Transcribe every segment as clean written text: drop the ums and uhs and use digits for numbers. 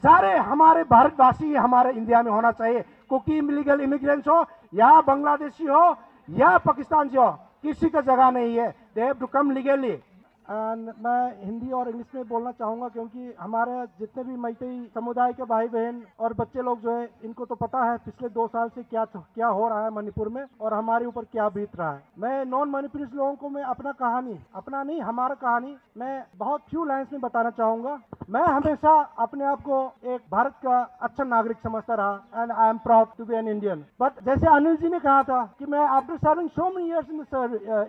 सारे हमारे भारतवासी हमारे इंडिया में होना चाहिए। कोई इलीगल इमिग्रेंट्स हो या बांग्लादेशी हो या पाकिस्तान से हो, किसी का जगह नहीं है। They have to come legally. मैं हिंदी और इंग्लिश में बोलना चाहूँगा क्योंकि हमारे जितने भी मैतेई समुदाय के भाई बहन और बच्चे लोग जो है, इनको तो पता है पिछले 2 साल से क्या हो रहा है मणिपुर में और हमारे ऊपर क्या बीत रहा है। मैं नॉन मणिपुरीज लोगों को मैं हमारा कहानी मैं बहुत फ्यू लाइन्स में बताना चाहूँगा। मैं हमेशा अपने आप को एक भारत का अच्छा नागरिक समझता रहा and I am proud to be an Indian. But जैसे अनिल जी ने कहा था कि मैं after serving so many years in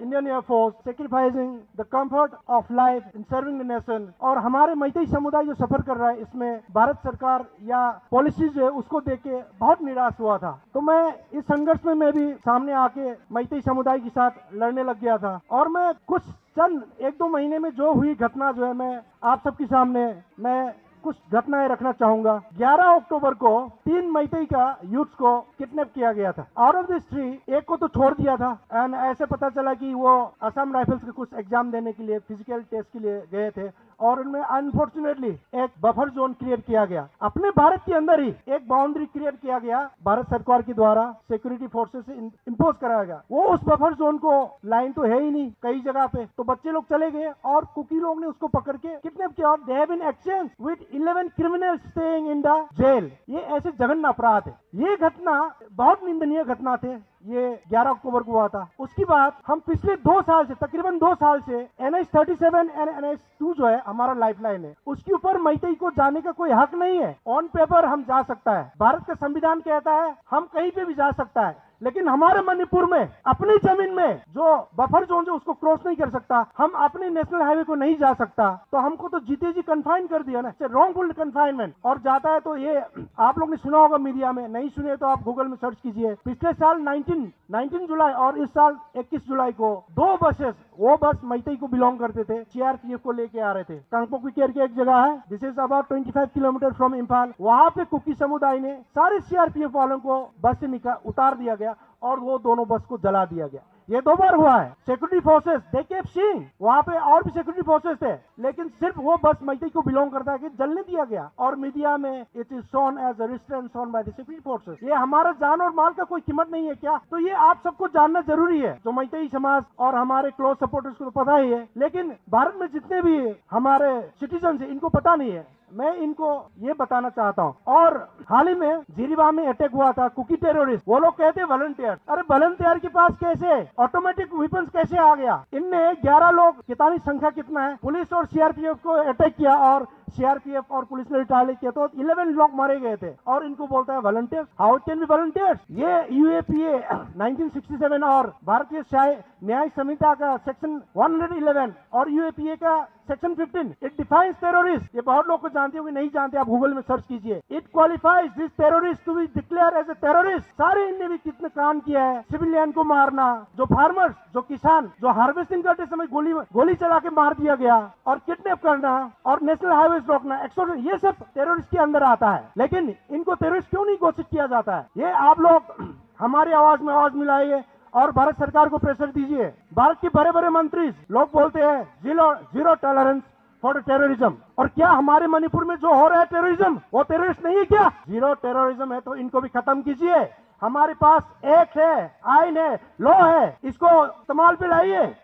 Indian Air Force, sacrificing the comfort of life in serving the nation, और हमारे मैतेई समुदाय जो सफर कर रहा है इसमें भारत सरकार या पॉलिसीज है उसको देख के बहुत निराश हुआ था। तो मैं इस संघर्ष में मैं भी सामने आके मैतेई समुदाय के साथ लड़ने लग गया था। और मैं कुछ चंद 1-2 महीने में जो हुई घटना जो है मैं आप सबके सामने मैं कुछ घटनाएं रखना चाहूंगा। 11 अक्टूबर को 3 मैतेई का यूथ को किडनैप किया गया था। आउट ऑफ दिस 3 एक को तो छोड़ दिया था एंड ऐसे पता चला कि वो असम राइफल्स के कुछ एग्जाम देने के लिए फिजिकल टेस्ट के लिए गए थे और उनमें अनफॉर्चुनेटली एक बफर जोन क्रिएट किया गया। अपने भारत के अंदर ही एक बाउंड्री क्रिएट किया गया भारत सरकार के द्वारा, सिक्योरिटी फोर्सेस से इम्पोज कराया गया। वो उस बफर जोन को लाइन तो है ही नहीं कई जगह पे, तो बच्चे लोग चले गए और कुकी लोग ने उसको पकड़ के किडनैप किया और they have been exchange with 11 criminals staying in the jail। ये ऐसे जघन्य अपराध है। ये घटना बहुत निंदनीय घटना थे। ये 11 अक्टूबर को हुआ था। उसके बाद हम पिछले 2 साल से, तकरीबन 2 साल से NH-37 और NH-2 जो है हमारा लाइफलाइन है, उसके ऊपर मैतेई को जाने का कोई हक नहीं है। ऑन पेपर हम जा सकता है, भारत का संविधान कहता है हम कहीं पे भी जा सकता है, लेकिन हमारे मणिपुर में अपनी जमीन में जो बफर जोन जो उसको क्रॉस नहीं कर सकता, हम अपने नेशनल हाईवे को नहीं जा सकता, तो हमको तो जीते जी कन्फाइन कर दिया ना, रॉन्गफुल कन्फाइनमेंट। और जाता है तो ये आप लोग ने सुना होगा मीडिया में, नहीं सुने तो आप गूगल में सर्च कीजिए। पिछले साल 19 जुलाई और इस साल 21 जुलाई को 2 बसेस, वो बस मैतेई को बिलोंग करते थे, CRPF को लेके आ रहे थे। कांगपोकी केयर की एक जगह है, this is about 25 kilometre from Imphal. वहां पे कुकी समुदाय ने सारे CRPF वालों को बस से उतार दिया गया और वो दोनों बस को जला दिया गया। ये 2 बार हुआ है। Security forces they kept seeing, वहां पे और भी सिक्योरिटी फोर्सेस थे, लेकिन सिर्फ वो बस मैतेई को बिलोंग करता है कि जलने दिया गया और मीडिया में it is shown as a restraint shown by the security forces. ये हमारा जान और माल का कोई कीमत नहीं है क्या? तो ये आप सबको जानना जरूरी है। जो मैतेई समाज और हमारे क्लोज सपोर्टर्स को तो पता ही है, लेकिन भारत में जितने भी हमारे सिटीजन है इनको पता नहीं है। मैं इनको ये बताना चाहता हूँ। और हाल ही में जीरीबा में अटैक हुआ था, कुकी टेररिस्ट, वो लोग कहते वॉलंटियर। अरे वॉलंटियर के पास कैसे ऑटोमेटिक वेपन्स कैसे आ गया? इनने 11 लोग, कितनी संख्या कितना है, पुलिस और CRPF को अटैक किया और CRPF और पुलिस ने रिटालिएट किया तो 11 लोग मारे गए थे और इनको बोलता है volunteers. How it can be volunteers? ये UAPA 1967 और भारतीय न्याय संहिता का सेक्शन 111 और UAPA का सेक्शन 15 इट डिफाइंस टेररिस्ट। ये बहुत लोग को जानते हो कि नहीं जानते, आप गूगल में सर्च कीजिए। It qualifies this terrorist to be declare as a terrorist. सारे इनने भी कितने काम किया है, सिविलियन को मारना, जो फार्मर्स, जो किसान, जो हार्वेस्टिंग करते समय गोली चला के मार दिया गया, और किडनैप करना और नेशनल हाईवे रोकना, ये सब टेररिस्ट के अंदर आता है। लेकिन इनको टेररिस्ट क्यों नहीं घोषित किया जाता है? ये आप लोग हमारी आवाज में आवाज मिलाइए और भारत सरकार को प्रेशर दीजिए। भारत के बड़े बड़े मंत्री लोग बोलते हैं जीरो टॉलरेंस फॉर टेररिज्म, और क्या हमारे मणिपुर में जो हो रहा है टेररिज्म वो टेररिस्ट नहीं है क्या? जीरो टेररिज्म है तो इनको भी खत्म कीजिए। हमारे पास एक्ट है, आइन है, लॉ है, इसको इस्तेमाल पे लाइए।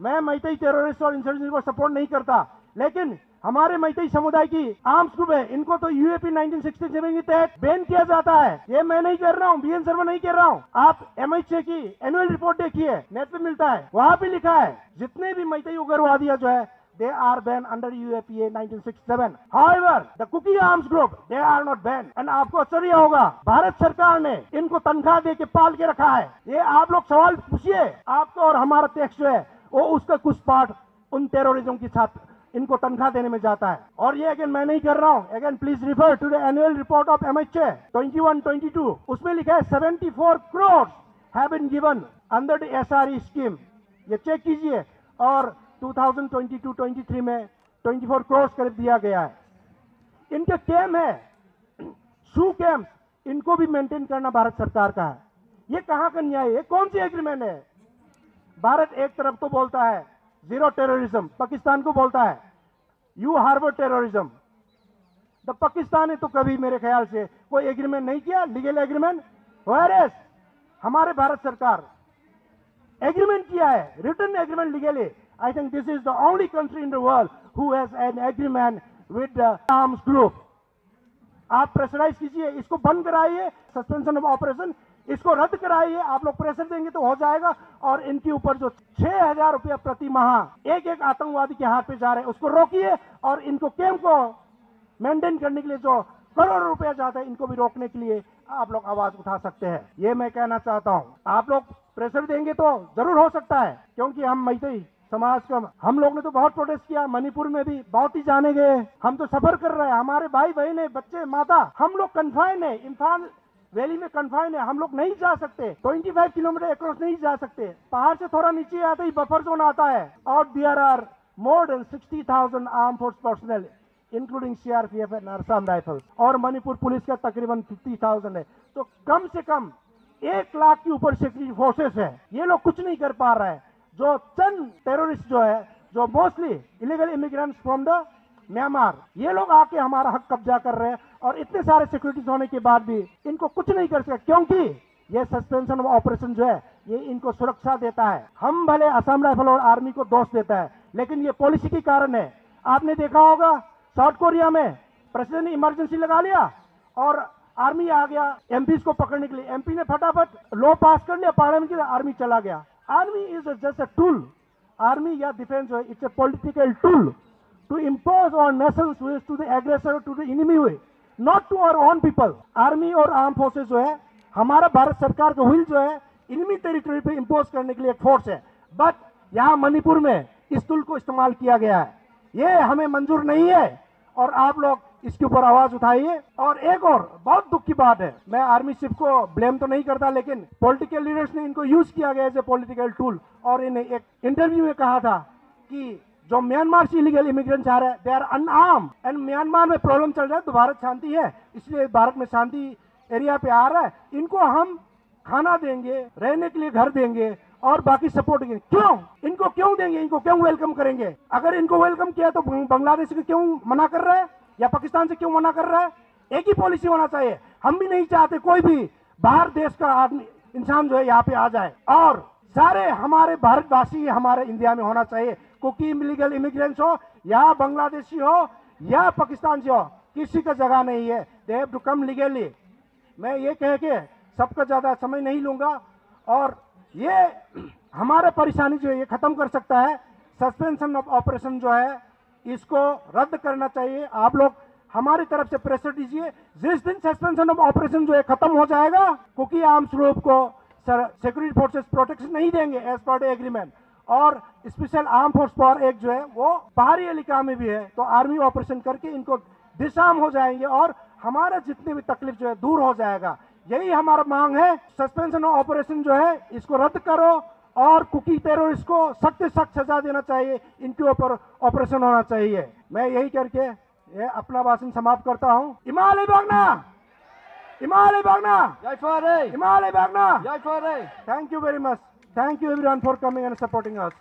मैं मैतेई टेररिस्ट और इंसर्जेंसी को सपोर्ट नहीं करता, लेकिन हमारे मैतेई समुदाय की आर्म्स ग्रुप है, इनको तो UAP 1967 के तहत बैन किया जाता है। ये मैं नहीं कर रहा हूँ, BN शर्मा नहीं कर रहा हूँ। आप MHA की एनुअल रिपोर्ट देखिए, नेट पे मिलता है, वहां पे लिखा है जितने भी मैतेई उग्रवादियां जो है they are banned under UAPA 1967. However, the Kuki Arms Group, they are not banned. And आपको आश्चर्य होगा, भारत सरकार ने इनको तनख्वाह दे के पाल के रखा है। ये आप लोग सवाल पूछिए, आपका और हमारा टैक्स जो है वो उसका कुछ पार्ट उन टेररिज्म के साथ इनको तनख्वाह देने में जाता है। और ये अगेन मैं नहीं कर रहा हूँ, again please refer to the annual report of MHA 21-22। उसमें लिखा है 74 crores have been given under the SRE scheme। ये चेक कीजिए, और 2022-23 में 24 करोड़ करीब दिया गया है। इनके कैम्प है, शू कैम्प, इनको भी मेंटेन करना भारत सरकार का है। ये कहां का न्याय है? कौन सी एग्रीमेंट है? भारत एक तरफ तो बोलता है जीरो टेररिज्म, पाकिस्तान को बोलता है you harbour terrorism. The Pakistan ने तो कभी मेरे ख्याल से कोई एग्रीमेंट नहीं किया, लीगल एग्रीमेंट। वायरस हमारे भारत सरकार एग्रीमेंट किया है, written agreement legally. I think this is the only country in the world who has an agreement with the arms group. आप प्रेशराइज कीजिए, इसको बंद कराइए, सस्पेंशन ऑफ ऑपरेशन इसको रद्द कराइए। आप लोग प्रेशर देंगे तो हो जाएगा। और इनके ऊपर जो 6,000 रुपया प्रति माह एक एक आतंकवादी के हाथ पे जा रहे हैं उसको रोकिए। और इनको कैंप को मेंटेन करने के लिए जो करोड़ों रुपया जाता है इनको भी रोकने के लिए आप लोग आवाज उठा सकते हैं। ये मैं कहना चाहता हूँ। आप लोग प्रेशर देंगे तो जरूर हो सकता है, क्योंकि हम मैतेई समाज का हम लोग ने तो बहुत प्रोटेस्ट किया, मणिपुर में भी बहुत ही जाने गए। हम तो सफर कर रहे हैं, हमारे भाई बहन है, बच्चे माता, हम लोग कन्फाइन है, इम्फाल वैली में कन्फाइन है, हम लोग नहीं जा सकते, 25 किलोमीटर अक्रॉस नहीं जा सकते। पहाड़ से थोड़ा नीचे आते ही बफर जोन आता है। और there are more than 60,000 arm force personnel including CRPF and Assam Rifles, और मणिपुर पुलिस का तकरीबन 50,000 है। तो कम से कम 1 लाख के ऊपर सिक्योरिटी फोर्सेस है। ये लोग कुछ नहीं कर पा रहे हैं। जो चंद टेररिस्ट जो है, जो mostly illegal immigrants from the Myanmar, ये लोग आके हमारा हक कब्जा कर रहे हैं। और इतने सारे सिक्योरिटीज होने के बाद भी इनको कुछ नहीं कर सकते, क्योंकि ये सस्पेंशन ऑफ ऑपरेशन जो है ये इनको सुरक्षा देता है। हम भले असम राइफल और आर्मी को दोष देता है, लेकिन ये पॉलिसी के कारण है। आपने देखा होगा साउथ कोरिया में प्रेसिडेंट ने इमरजेंसी लगा लिया और आर्मी आ गया एमपीज को पकड़ने के लिए। एमपी ने फटाफट लॉ पास कर लिया, पार्लियामेंट के आर्मी चला गया। Army is just a tool. Army या डिफेंस जो है it's a political tool to impose on nations wish to the aggressor, to the enemy way, not to our own people. Army और arm forces जो है हमारा भारत सरकार का will जो है एनिमी टेरिटरी पे इम्पोज करने के लिए एक फोर्स है। बट यहाँ मणिपुर में इस टूल को इस्तेमाल किया गया है, ये हमें मंजूर नहीं है। और आप लोग इसके ऊपर आवाज उठाइए। और एक और बहुत दुख की बात है, मैं आर्मी चीफ को ब्लेम तो नहीं करता, लेकिन पॉलिटिकल लीडर्स ने इनको यूज किया गया एज ए पॉलिटिकल टूल। और इन्हें एक इंटरव्यू में कहा था कि जो म्यांमार से इलीगल इमिग्रेंट्स आ रहे हैं they are unarmed and Myanmar में प्रॉब्लम चल रहा है तो भारत शांति है, इसलिए भारत में शांति एरिया पे आ रहा है, इनको हम खाना देंगे, रहने के लिए घर देंगे और बाकी सपोर्ट देंगे। क्यों इनको क्यों देंगे, इनको क्यों वेलकम करेंगे? अगर इनको वेलकम किया तो बांग्लादेश को क्यों मना कर रहा है या पाकिस्तान से क्यों मना कर रहा है? एक ही पॉलिसी होना चाहिए। हम भी नहीं चाहते कोई भी बाहर देश का आदमी इंसान जो है यहाँ पे आ जाए। और सारे हमारे भारतवासी हमारे इंडिया में होना चाहिए, क्योंकि इलीगल इमिग्रेंट्स हो या बांग्लादेशी हो या पाकिस्तान से हो, किसी का जगह नहीं है। They have to come legally. मैं ये कह के सबका ज्यादा समय नहीं लूंगा। और ये हमारे परेशानी जो है ये खत्म कर सकता है। सस्पेंशन ऑफ ऑपरेशन जो है इसको रद्द करना चाहिए। आप लोग हमारी तरफ से प्रेशर दीजिए। जिस दिन सस्पेंशन ऑफ ऑपरेशन जो है खत्म हो जाएगा, क्योंकि आर्म्स ग्रुप को सिक्योरिटी फोर्सेस प्रोटेक्शन नहीं देंगे एज पर द एग्रीमेंट, और special arm force power act जो है वो पहाड़ी इलाका में भी है, तो आर्मी ऑपरेशन करके इनको डिसआर्म हो जाएंगे और हमारा जितने भी तकलीफ जो है दूर हो जाएगा। यही हमारा मांग है। सस्पेंशन ऑफ ऑपरेशन जो है इसको रद्द करो और कुकी टेररिस्ट को सख्त से सख्त सजा देना चाहिए, इनके ऊपर ऑपरेशन होना चाहिए। मैं यही करके ये अपना भाषण समाप्त करता हूँ। हिमालय भागना, हिमालय भागना, जय फौरे, हिमालय भागना, जय Faure. Thank you very much. Thank you everyone for coming and supporting us.